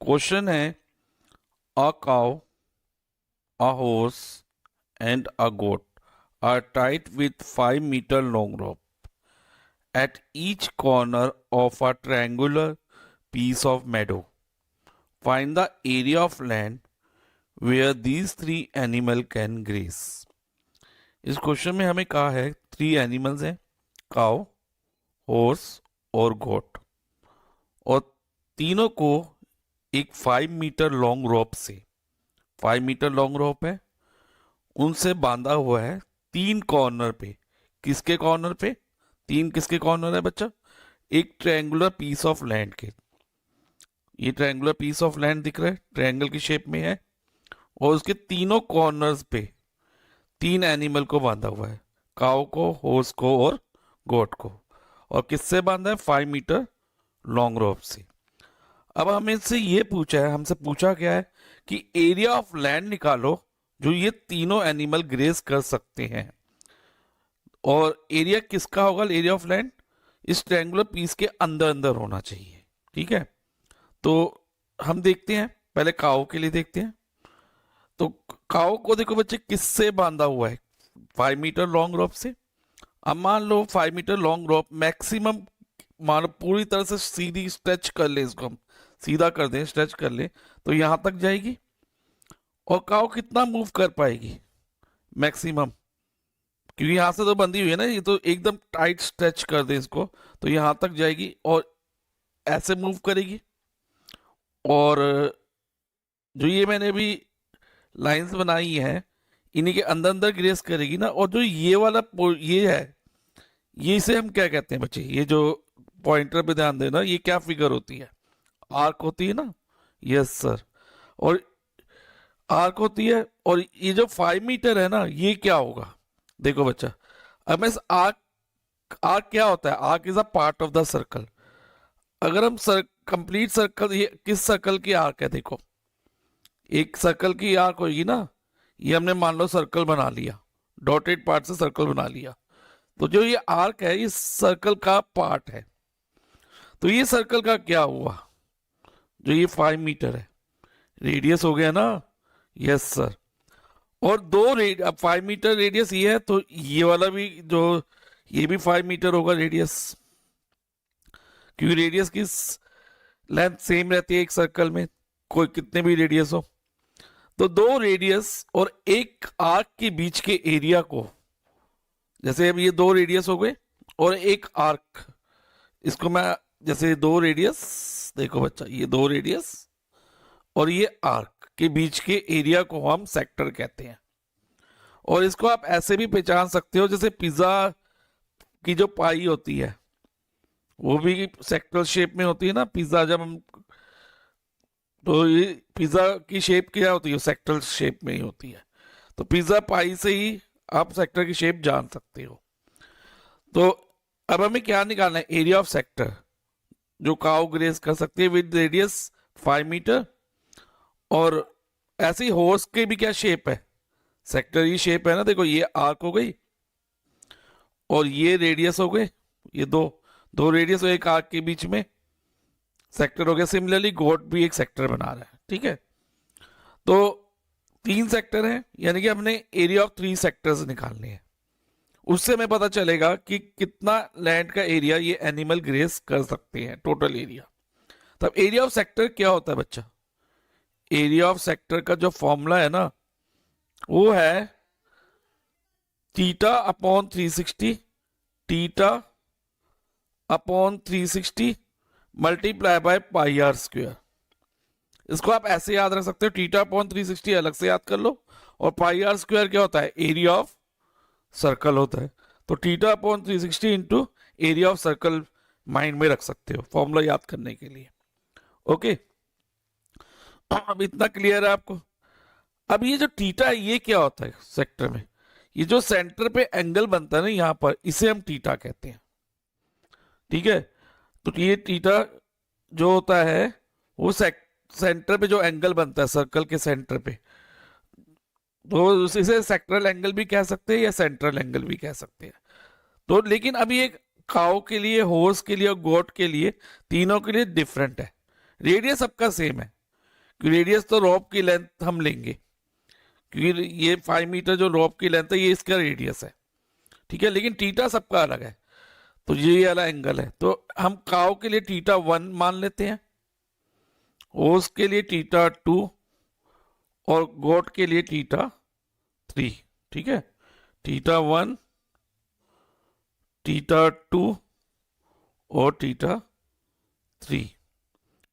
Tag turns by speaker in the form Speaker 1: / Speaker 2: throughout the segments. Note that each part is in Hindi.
Speaker 1: क्वेश्चन है a cow, a horse, and a goat are tied with 5-meter long rope at each corner of a triangular piece of meadow. Find the area of land where these three animal can graze. इस क्वेश्चन में हमें कहा है 3 एनिमल्स हैं, काउ, हॉर्स और गोट, और तीनों को एक 5 मीटर लॉन्ग रोप से, 5 मीटर लॉन्ग रोप है, उनसे बांधा हुआ है 3 कॉर्नर पे। किसके कॉर्नर पे? 3 किसके कॉर्नर है बच्चा? एक ट्रायंगुलर पीस ऑफ लैंड के। ये ट्रायंगुलर पीस ऑफ लैंड दिख रहा है, ट्रायंगल की शेप में है, और उसके तीनों कॉर्नर्स पे 3 एनिमल को बांधा हुआ है, काऊ को, हॉर्स को और गोट को। और किससे बांधा है? 5 मीटर लॉन्ग रोप से। अब हमें से ये पूछा है, हमसे पूछा क्या है कि एरिया ऑफ लैंड निकालो जो ये तीनों एनिमल ग्रेज कर सकते हैं। और एरिया किसका होगा? एरिया ऑफ लैंड इस ट्रायंगुलर पीस के अंदर अंदर होना चाहिए। ठीक है, तो हम देखते हैं, पहले काऊ के लिए देखते हैं। तो काऊ को देखो बच्चे किससे बांधा हुआ है? 5 मीटर लॉन्ग रोप से। अब मान लो 5 मीटर लॉन्ग रोप मैक्सिमम, मान लो पूरी तरह से सीधी स्ट्रेच कर ले, इसको हम सीधा कर दें, स्ट्रेच कर ले तो यहां तक जाएगी। और काऊ कितना मूव कर पाएगी? मैक्सिमम, क्योंकि यहां से तो बंधी हुई है ना, ये तो एकदम टाइट स्ट्रेच कर दे इसको तो यहां तक जाएगी और ऐसे मूव करेगी। और जो ये मैंने अभी लाइंस बनाई है इन्हीं के अंदर अंदर ग्रेस करेगी ना। और जो ये वाला ये है, ये इसे हम क्या कहते हैं बच्चे? ये जो पॉइंटर पे ध्यान देना, ये क्या फिगर होती है? आर्क होती है ना। Yes sir. और आर्क होती है, और ये जो 5 मीटर है ना, ये क्या होगा? देखो बच्चा, अब मैं इस आर्क क्या होता है? Arc is a part of the circle. अगर हम कंप्लीट सर्कल, ये किस सर्कल की आर्क है? देखो, एक सर्कल की आर्क होगी ना, ये हमने मान लो सर्कल बना लिया, डॉटेड पार्ट से सर्कल बना लिया, तो जो ये आर्क है ये सर्कल का पार्ट है। तो ये सर्कल का क्या हुआ? जो ये 5 मीटर है, रेडियस हो गया ना। Yes sir. और अब 5 मीटर रेडियस ये है, तो ये वाला भी, जो ये भी 5 मीटर होगा रेडियस, क्योंकि रेडियस की लेंथ सेम रहती है एक सर्कल में, कोई कितने भी रेडियस हो। तो 2 रेडियस और एक आर्क के बीच के एरिया को, जैसे अब ये 2 रेडियस हो गए और एक आर्क, इसको मैं जैसे 2 रेडियस, देखो बच्चा, ये 2 रेडियस और ये आर्क के बीच के एरिया को हम सेक्टर कहते हैं। और इसको आप ऐसे भी पहचान सकते हो, जैसे पिज्जा की जो पाई होती है वो भी सेक्टर शेप में होती है ना। पिज्जा जब हम, तो ये पिज्जा की शेप क्या होती है? सेक्टर शेप में ही होती है। तो पिज्जा पाई से ही आप सेक्टर की शेप जान सकते हो। तो अब हमें क्या निकालना है? एरिया ऑफ सेक्टर जो काऊ ग्रेस कर सकती है विद रेडियस 5 मीटर। और ऐसे ही हॉर्स के भी क्या शेप है? सेक्टर ही शेप है ना। देखो, ये आर्क हो गई और ये रेडियस हो गए, ये दो रेडियस और एक आर्क के बीच में सेक्टर हो गया। सिमिलरली गोट भी एक सेक्टर बना रहा है। ठीक है, तो 3 सेक्टर हैं, यानी कि हमने एरिया ऑफ 3 सेक्टर्स निकालने हैं। उससे हमें पता चलेगा कि कितना लैंड का एरिया ये एनिमल ग्रेस कर सकते हैं, टोटल एरिया। तब एरिया ऑफ सेक्टर क्या होता है बच्चा? एरिया ऑफ सेक्टर का जो फॉर्मूला है ना, वो है theta upon 360, theta upon 360 multiply by pi r square. इसको आप ऐसे याद रख सकते हो, थीटा अपॉन 360 अलग से याद कर लो, और पाई आर स्क्वायर क्या होता है? एरिया ऑफ सर्कल होता है। तो theta upon 360 into area of circle mind में रख सकते हो फॉर्मूला याद करने के लिए। ओके, अब इतना क्लियर है आपको? अब ये जो थीटा है ये क्या होता है सेक्टर में? ये जो सेंटर पे एंगल बनता है ना यहां पर, इसे हम थीटा कहते हैं। ठीक है, तो ये थीटा जो होता है वो सेंटर पे जो एंगल बनता है सर्कल के सेंटर पे, तो इसे सेक्टरल एंगल भी कह सकते हैं या सेंट्रल एंगल भी कह सकते हैं। तो लेकिन अभी एक काऊ के लिए, हॉर्स के लिए और गोट के लिए, तीनों के लिए डिफरेंट है। रेडियस सबका सेम है, रेडियस तो रोप की लेंथ हम लेंगे, क्योंकि ये 5 मीटर जो रोप की लेंथ है ये इसका रेडियस है, ठीक है। लेकिन थीटा सबका अलग है, तो ये वाला एंगल है, तो हम काउ के लिए θ1 मान लेते हैं, ओस के लिए θ2 और गोट के लिए θ3, ठीक है। θ1, θ2 और θ3,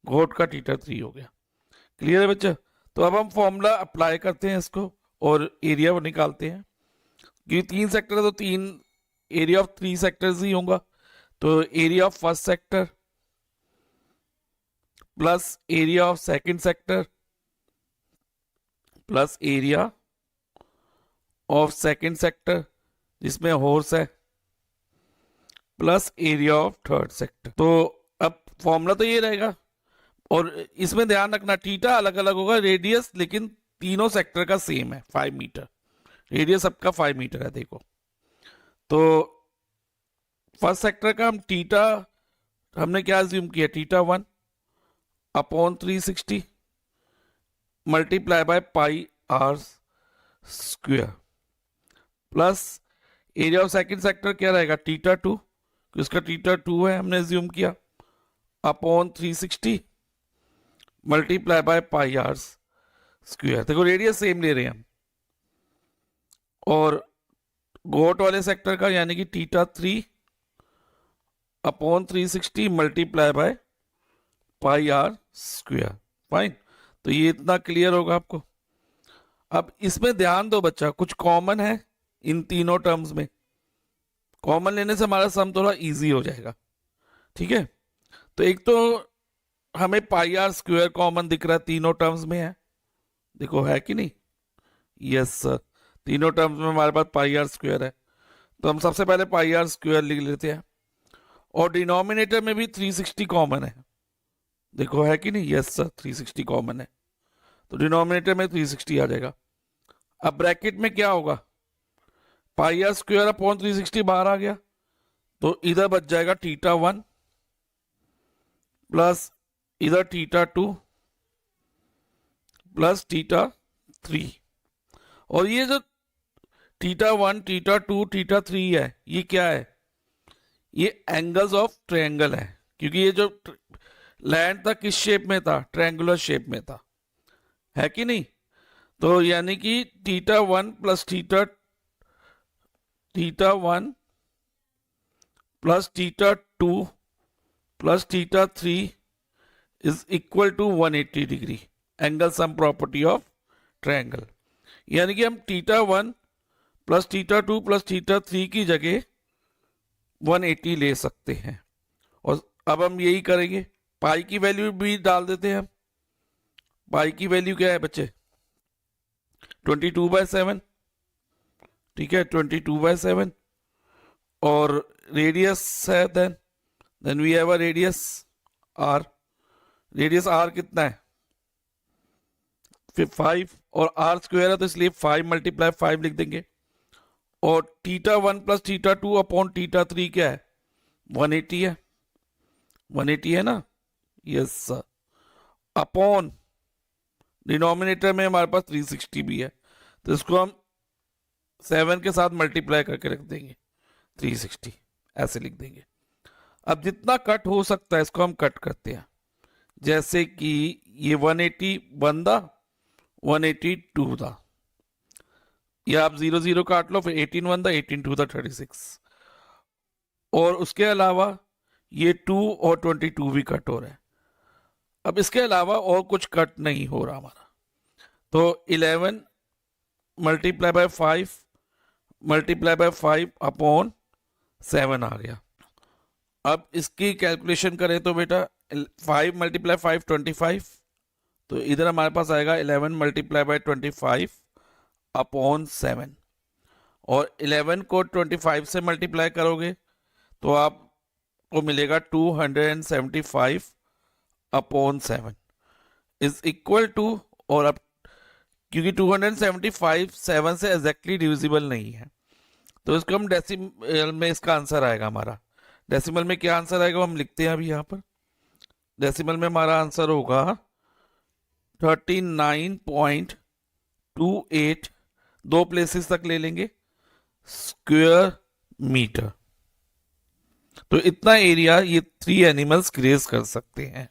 Speaker 1: गोट का θ3 हो गया। क्लियर है बच्चा? तो अब हम फॉर्मूला अप्लाई करते हैं इसको और एरिया निकालते हैं, क्योंकि 3 सेक्टर है तो 3 एरिया ऑफ 3 सेक्टर्स ही होगा। तो area of first sector plus area of second sector plus area of second sector जिसमें हॉर्स है plus area of third sector. तो अब फॉर्मूला तो ये रहेगा, और इसमें ध्यान रखना थीटा अलग अलग होगा, रेडियस लेकिन तीनों सेक्टर का सेम है 5 मीटर, रेडियस सबका 5 मीटर है। देखो तो फर्स्ट सेक्टर का हम थीटा हमने क्या अज्यूम किया, θ1 upon 360 multiply by pi r square plus area of second sector क्या रहेगा θ2, उसका θ2 है हमने अज्यूम किया, upon 360 multiply by pi r square. देखो रेडियस सेम ले रहे हैं हम, और गोट वाले सेक्टर का यानी कि θ3 upon 360 multiply by pi r square. Fine, तो ये इतना क्लियर होगा आपको। अब इसमें ध्यान दो बच्चा, कुछ कॉमन है इन तीनों टर्म्स में, कॉमन लेने से हमारा सम थोड़ा इजी हो जाएगा, ठीक है। तो एक तो हमें पाई आर स्क्वायर कॉमन दिख रहा है, तीनों टर्म्स में है, देखो है कि नहीं, यस सर, तीनों टर्म्स में हमारे पास पाई आर स्क्वायर है। तो हम सबसे पहले पाई आर स्क्वायर लिख लेते हैं, और डिनोमिनेटर में भी 360 कॉमन है, देखो है कि नहीं, यस सर 360 कॉमन है, तो डिनोमिनेटर में 360 आ जाएगा। अब ब्रैकेट में क्या होगा, पाई आर स्क्वायर अपॉन 360 बाहर आ गया, तो इधर बच जाएगा θ1 प्लस इधर θ2 प्लस θ3, और ये जो θ1 θ2 θ3 है ये क्या है, ये एंगल्स ऑफ ट्रायंगल है, क्योंकि ये जो लैंड था किस शेप में था, ट्रायंगुलर शेप में था, है कि नहीं। तो यानी कि θ1 plus θ1 plus θ2 plus θ3 is equal to 180 degree, angle sum property of triangle. यानी कि हम θ1 प्लस θ2 प्लस θ3 की जगह 180 ले सकते हैं, और अब हम यही करेंगे, पाई की वैल्यू भी डाल देते हैं हम। पाई की वैल्यू क्या है बच्चे, 22/7, ठीक है, 22/7, और रेडियस है then we have a radius r, radius r कितना है, फिर 5, और आर स्क्वायर है तो इसलिए 5 मल्टीप्लाई 5 लिख देंगे, और θ1 प्लस θ2 अपॉन θ3 क्या है, 180 है, 180 है ना, यस सर, अपॉन डिनोमिनेटर में हमारे पास 360 भी है, तो इसको हम 7 के साथ मल्टीप्लाई करके रख देंगे, 360 ऐसे लिख देंगे। अब जितना कट हो सकता है इसको हम कट करते हैं, जैसे कि ये 180 1 था, 182 था, या आप 0 0 काट लो, फिर 18 1 था, 18 2 था, 36, और उसके अलावा ये 2 और 22 भी कट हो रहे हैं। अब इसके अलावा और कुछ कट नहीं हो रहा हमारा, तो 11 multiply by 5 multiply by 5 upon 7 आ गया। अब इसकी कैलकुलेशन करें तो बेटा 5 मल्टीप्लाई 5 25, तो इधर हमारे पास आएगा 11 मल्टीप्लाई बाय 25 अपॉन 7, और 11 को 25 से मल्टीप्लाई करोगे तो आपको मिलेगा 275 अपॉन 7 इज इक्वल टू, और अब क्योंकि 275 7 से एग्जैक्टली डिविजिबल नहीं है, तो इसको हम डेसिमल में, इसका आंसर आएगा हमारा, डेसिमल में क्या आंसर आएगा हम लिखते हैं अभी यहाँ पर, डेसिमल में हमारा आंसर होगा 39.28, दो प्लेसेस तक ले लेंगे, स्क्वायर मीटर। तो इतना एरिया ये 3 एनिमल्स ग्रेज कर सकते हैं।